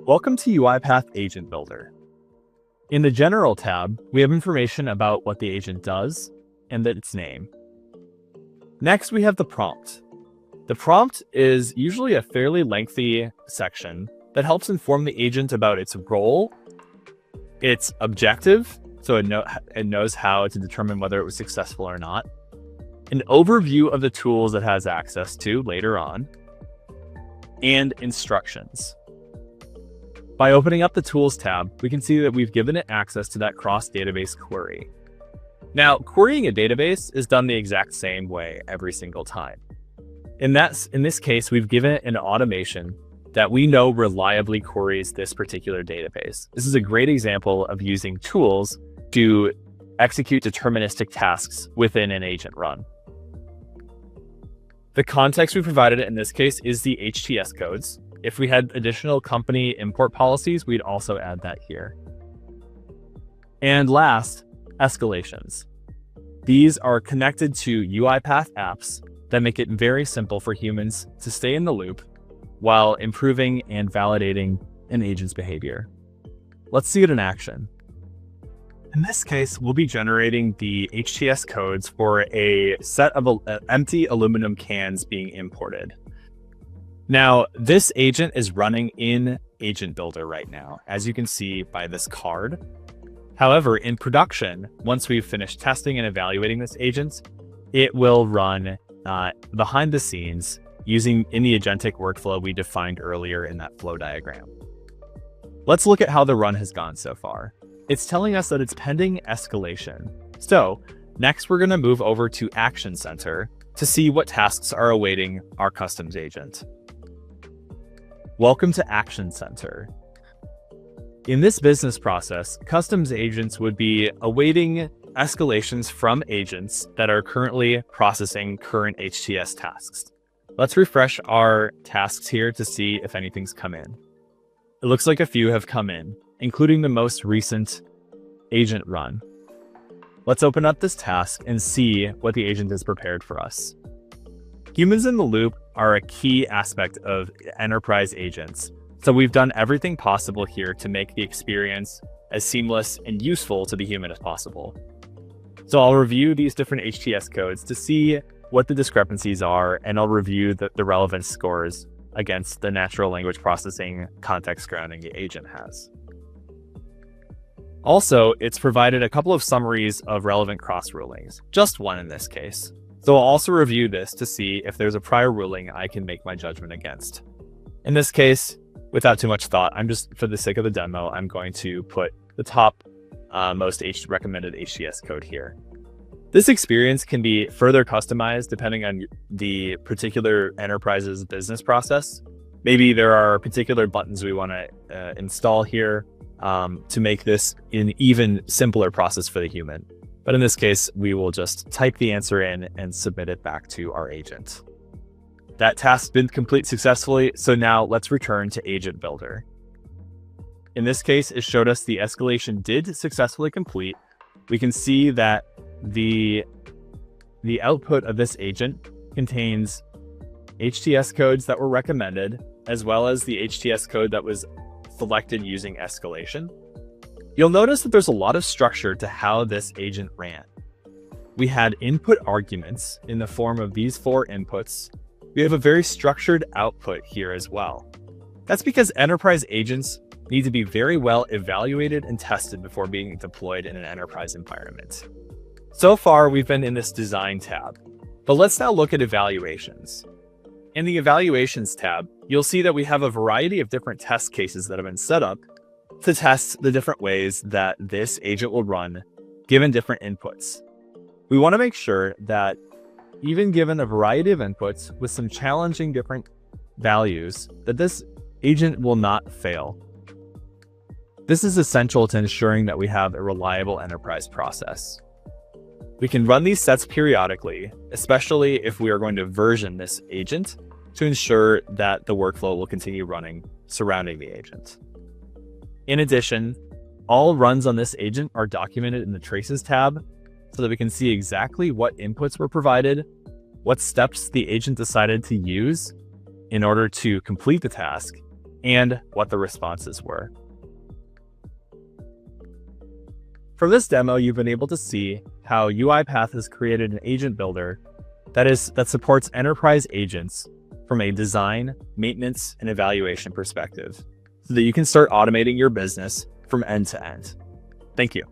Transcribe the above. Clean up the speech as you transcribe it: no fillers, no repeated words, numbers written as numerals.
Welcome to UiPath Agent Builder. In the General tab, we have information about what the agent does and its name. Next, we have the prompt. The prompt is usually a fairly lengthy section that helps inform the agent about its role, its objective, so it knows how to determine whether it was successful or not, an overview of the tools it has access to later on, and instructions. By opening up the Tools tab, we can see that we've given it access to that cross-database query. Now, querying a database is done the exact same way every single time. In this case, we've given it an automation that we know reliably queries this particular database. This is a great example of using tools to execute deterministic tasks within an agent run. The context we provided in this case is the HTS codes. If we had additional company import policies, we'd also add that here. And last, escalations. These are connected to UiPath apps that make it very simple for humans to stay in the loop while improving and validating an agent's behavior. Let's see it in action. In this case, we'll be generating the HTS codes for a set of empty aluminum cans being imported. Now, this agent is running in Agent Builder right now, as you can see by this card. However, in production, once we've finished testing and evaluating this agent, it will run behind the scenes using in the agentic workflow we defined earlier in that flow diagram. Let's look at how the run has gone so far. It's telling us that it's pending escalation. So next we're going to move over to Action Center to see what tasks are awaiting our customs agent. Welcome to Action Center. In this business process, customs agents would be awaiting escalations from agents that are currently processing current HTS tasks. Let's refresh our tasks here to see if anything's come in. It looks like a few have come in, including the most recent agent run. Let's open up this task and see what the agent has prepared for us. Humans in the loop are a key aspect of enterprise agents, so we've done everything possible here to make the experience as seamless and useful to the human as possible. So I'll review these different HTS codes to see what the discrepancies are, and I'll review the relevance scores against the natural language processing context grounding the agent has. Also, it's provided a couple of summaries of relevant cross rulings, just one in this case. So I'll also review this to see if there's a prior ruling I can make my judgment against. In this case, without too much thought, for the sake of the demo, I'm going to put the top most recommended HTS code here. This experience can be further customized depending on the particular enterprise's business process. Maybe there are particular buttons we want to install here to make this an even simpler process for the human. But in this case, we will just type the answer in and submit it back to our agent. That task's been complete successfully, so now let's return to Agent Builder. In this case, it showed us the escalation did successfully complete. We can see that the output of this agent contains HTS codes that were recommended, as well as the HTS code that was selected using escalation. You'll notice that there's a lot of structure to how this agent ran. We had input arguments in the form of these 4 inputs. We have a very structured output here as well. That's because enterprise agents need to be very well evaluated and tested before being deployed in an enterprise environment. So far, we've been in this Design tab, but let's now look at evaluations. In the Evaluations tab, you'll see that we have a variety of different test cases that have been set up to test the different ways that this agent will run given different inputs. We want to make sure that even given a variety of inputs with some challenging different values, that this agent will not fail. This is essential to ensuring that we have a reliable enterprise process. We can run these sets periodically, especially if we are going to version this agent to ensure that the workflow will continue running surrounding the agent. In addition, all runs on this agent are documented in the Traces tab so that we can see exactly what inputs were provided, what steps the agent decided to use in order to complete the task, and what the responses were. From this demo, you've been able to see how UiPath has created an agent builder that supports enterprise agents from a design, maintenance, and evaluation perspective, so that you can start automating your business from end to end. Thank you.